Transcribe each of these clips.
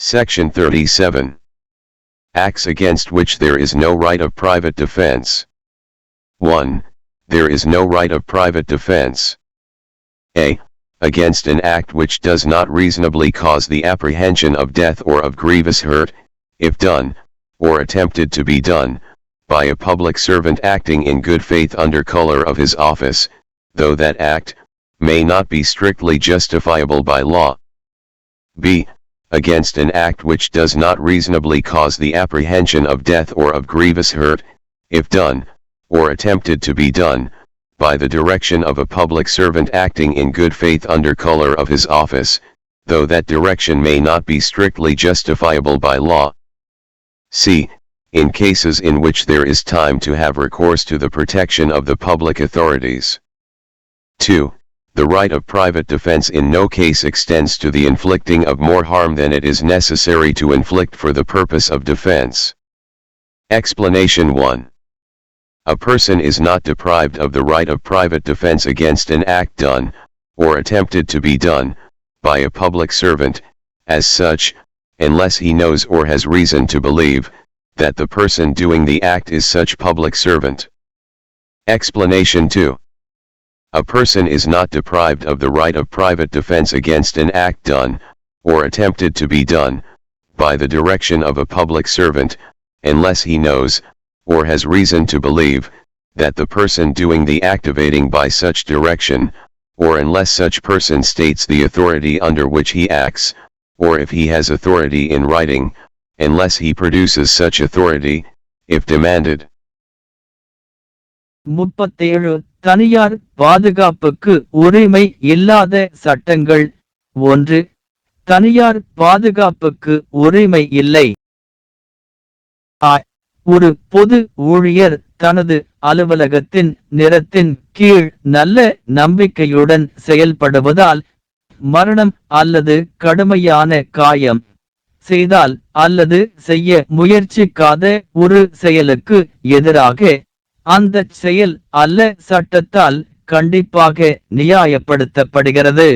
Section 37. Acts against which there is no right of private defense. 1. There is no right of private defense. A. Against an act which does not reasonably cause the apprehension of death or of grievous hurt, if done, or attempted to be done, by a public servant acting in good faith under color of his office, though that act may not be strictly justifiable by law. B. Against an act which does not reasonably cause the apprehension of death or of grievous hurt, if done, or attempted to be done, by the direction of a public servant acting in good faith under color of his office, though that direction may not be strictly justifiable by law. C. In cases in which there is time to have recourse to the protection of the public authorities. 2. The right of private defense in no case extends to the inflicting of more harm than it is necessary to inflict for the purpose of defense. Explanation 1. A person is not deprived of the right of private defense against an act done, or attempted to be done, by a public servant, as such, unless he knows or has reason to believe, that the person doing the act is such public servant. Explanation 2. A person is not deprived of the right of private defense against an act done, or attempted to be done, by the direction of a public servant, unless he knows, or has reason to believe, that the person doing the activating by such direction, or unless such person states the authority under which he acts, or if he has authority in writing, unless he produces such authority, if demanded. 37 தனியார் பாதுகாப்புக்கு உரிமை இல்லாத சட்டங்கள். 1. தனியார் பாதுகாப்புக்கு உரிமை இல்லை. ஒரு பொது ஊழியர் தனது அலுவலகத்தின் நிறத்தின் கீழ் நல்ல நம்பிக்கையுடன் செயல்படுவதால் மரணம் அல்லது கடுமையான காயம் செய்தால் அல்லது செய்ய முயற்சிக்காத ஒரு செயலுக்கு எதிராக அந்த செயல் அல்ல சட்டத்தால் கண்டிப்பாக நியாயப்படுத்தப்படுகிறது.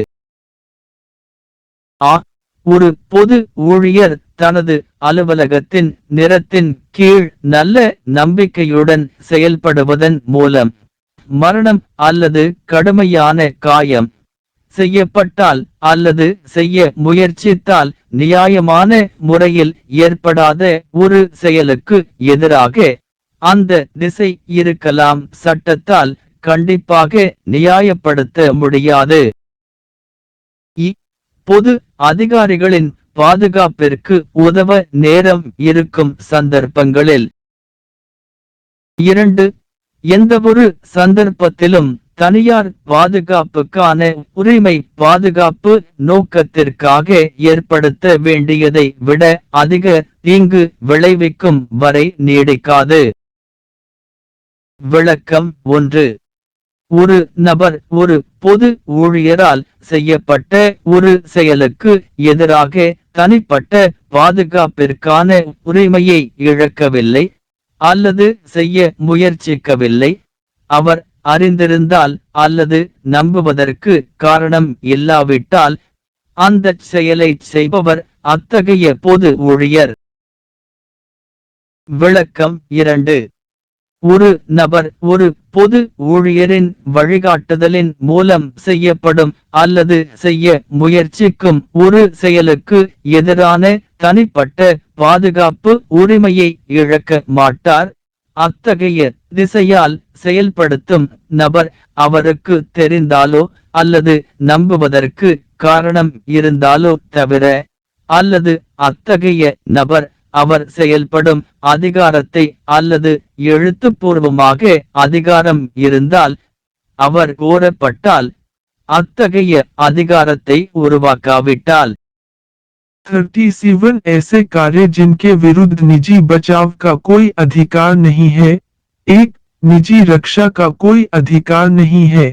ஒரு பொது ஊழியர் தனது அலுவலகத்தின் நிறத்தின் கீழ் நல்ல நம்பிக்கையுடன் செயல்படுவதன் மூலம் மரணம் அல்லது கடுமையான காயம் செய்யப்பட்டால் அல்லது செய்ய முயற்சித்தால் நியாயமான முறையில் ஏற்படாத ஒரு செயலுக்கு எதிராக அந்த திசை இருக்கலாம் சட்டத்தால் கண்டிப்பாக நியாயப்படுத்த முடியாது. பொது அதிகாரிகளின் பாதுகாப்பிற்கு உதவ நேரம் இருக்கும் சந்தர்ப்பங்களில். 2. எந்தவொரு சந்தர்ப்பத்திலும் தனியார் பாதுகாப்புக்கான உரிமை பாதுகாப்பு நோக்கத்திற்காக ஏற்படுத்த வேண்டியதை விட அதிக தீங்கு விளைவிக்கும் வரை நீடிக்காது. விளக்கம் 1. ஒரு நபர் ஒரு பொது ஊழியரால் செய்யப்பட்ட ஒரு செயலுக்கு எதிராக தனிப்பட்ட பாதுகாப்பிற்கான உரிமையை இழக்கவில்லை அல்லது செய்ய முயற்சிக்கவில்லை. அவர் அறிந்திருந்தால் அல்லது நம்புவதற்கு காரணம் இல்லாவிட்டால் அந்த செயலை செய்பவர் அத்தகைய பொது ஊழியர். விளக்கம் 2. ஒரு நபர் ஒரு பொது ஊழியரின் வழிகாட்டுதலின் மூலம் செய்யப்படும் அல்லது செய்ய முயற்சிக்கும் ஒரு செயலுக்கு எதிரான தனிப்பட்ட பாதுகாப்பு உரிமையை இழக்க மாட்டார். அத்தகைய திசையால் செயல்படுத்தும் நபர் அவருக்கு தெரிந்தாலோ அல்லது நம்புவதற்கு காரணம் இருந்தாலோ தவிர, அல்லது அத்தகைய நபர் அவர் செயல்படும் அதிகாரத்தை அல்லது எழுத்துப்பூர்வமாக அதிகாரம் இருந்தால் அவர் கோரப்பட்டால் அத்தகைய அதிகாரத்தை உருவாக்காவிட்டால். 37 ऐसे कार्य जिनके विरुद्ध निजी बचाव का कोई अधिकार नहीं है। 1. निजी रक्षा का कोई अधिकार नहीं है।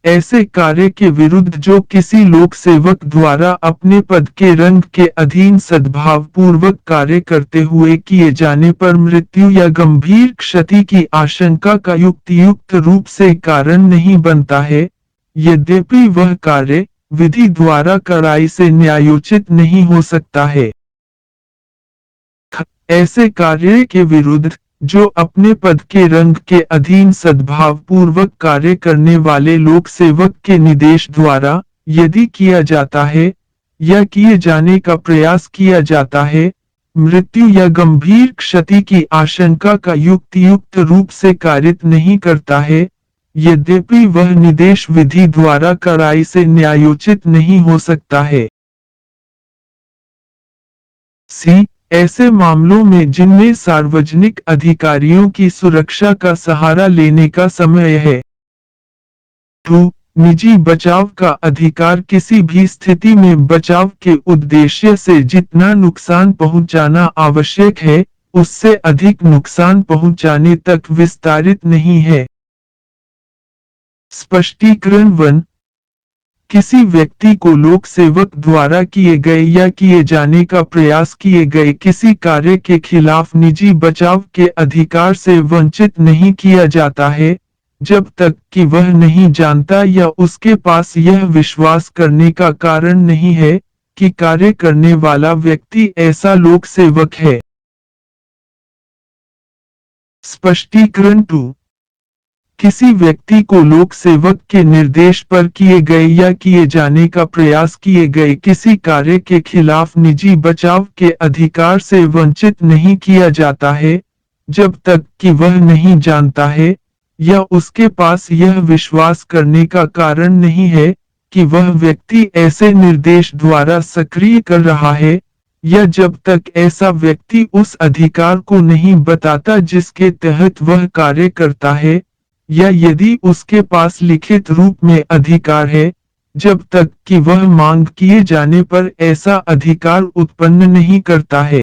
ऐसे कार्य के विरुद्ध जो किसी लोक सेवक द्वारा अपने पद के रंग के अधीन सद्भाव पूर्वक कार्य करते हुए किए जाने पर मृत्यु या गंभीर क्षति की आशंका का युक्त रूप से कारण नहीं बनता है, यद्यपि वह कार्य विधि द्वारा कड़ाई से न्यायोचित नहीं हो सकता है। ऐसे कार्य के विरुद्ध, जो अपने पद के रंग के अधीन सद्भाव पूर्वक कार्य करने वाले लोक सेवक के निर्देश द्वारा, यदि किया जाता है, या किए जाने का प्रयास किया जाता है, मृत्यु या गंभीर क्षति की आशंका का युक्त रूप से कारित नहीं करता है, यद्यपि वह निर्देश विधि द्वारा कड़ाई से न्यायोचित नहीं हो सकता है। सी ऐसे मामलों में जिनमें सार्वजनिक अधिकारियों की सुरक्षा का सहारा लेने का समय है। 2. निजी बचाव का अधिकार किसी भी स्थिति में बचाव के उद्देश्य से जितना नुकसान पहुंचाना आवश्यक है, उससे अधिक नुकसान पहुंचाने तक विस्तारित नहीं है। स्पष्टीकरण 1. किसी व्यक्ति को लोक सेवक द्वारा किए गए या किए जाने का प्रयास किए गए किसी कार्य के खिलाफ निजी बचाव के अधिकार से वंचित नहीं किया जाता है, जब तक कि वह नहीं जानता या उसके पास यह विश्वास करने का कारण नहीं है कि कार्य करने वाला व्यक्ति ऐसा लोक सेवक है। स्पष्टीकरण 2. किसी व्यक्ति को लोक सेवक के निर्देश पर किए गए या किए जाने का प्रयास किए गए किसी कार्य के खिलाफ निजी बचाव के अधिकार से वंचित नहीं किया जाता है, जब तक कि वह नहीं जानता है, या उसके पास यह विश्वास करने का कारण नहीं है कि वह व्यक्ति ऐसे निर्देश द्वारा सक्रिय कर रहा है, या जब तक ऐसा व्यक्ति उस अधिकार को नहीं बताता जिसके तहत वह कार्य करता है, या यदि उसके पास लिखित रूप में अधिकार है, जब तक कि वह मांग किए जाने पर ऐसा अधिकार उत्पन्न नहीं करता है।